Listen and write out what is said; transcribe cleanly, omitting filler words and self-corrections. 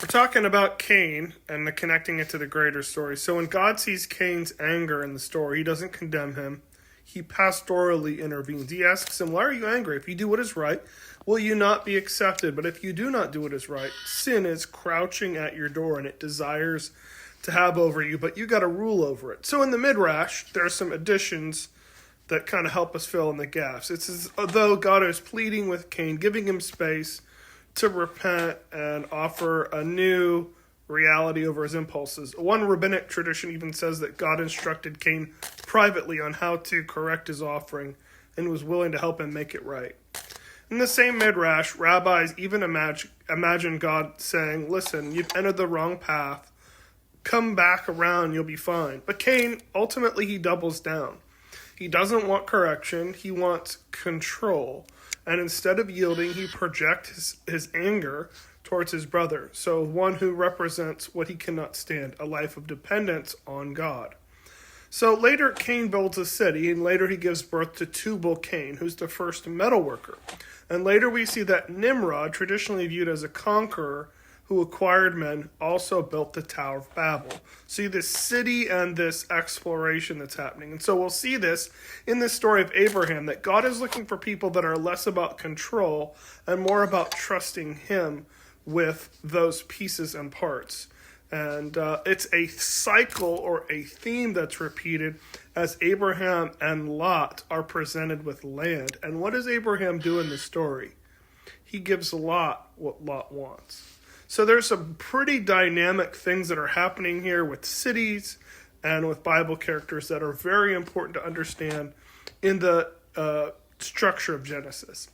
We're talking about Cain and connecting it to the greater story. So when God sees Cain's anger in the story, he doesn't condemn him. He pastorally intervenes. He asks him, why are you angry? If you do what is right, will you not be accepted? But if you do not do what is right, sin is crouching at your door and it desires to have over you, but you got to rule over it. So in the Midrash, there are some additions that kind of help us fill in the gaps. It's as though God is pleading with Cain, giving him space to repent and offer a new reality over his impulses. One rabbinic tradition even says that God instructed Cain privately on how to correct his offering and was willing to help him make it right. In the same Midrash, rabbis even imagine God saying, listen, you've entered the wrong path. Come back around, you'll be fine. But Cain, ultimately, he doubles down. He doesn't want correction. He wants control. And instead of yielding, he projects his anger towards his brother. So one who represents what he cannot stand, a life of dependence on God. So later, Cain builds a city, and later he gives birth to Tubal-Cain, who's the first metal worker. And later we see that Nimrod, traditionally viewed as a conqueror who acquired men, also built the Tower of Babel. See this city and this exploration that's happening. And so we'll see this in this story of Abraham, that God is looking for people that are less about control and more about trusting him with those pieces and parts. And it's a cycle or a theme that's repeated as Abraham and Lot are presented with land. And what does Abraham do in the story? He gives Lot what Lot wants. So there's some pretty dynamic things that are happening here with cities and with Bible characters that are very important to understand in the structure of Genesis.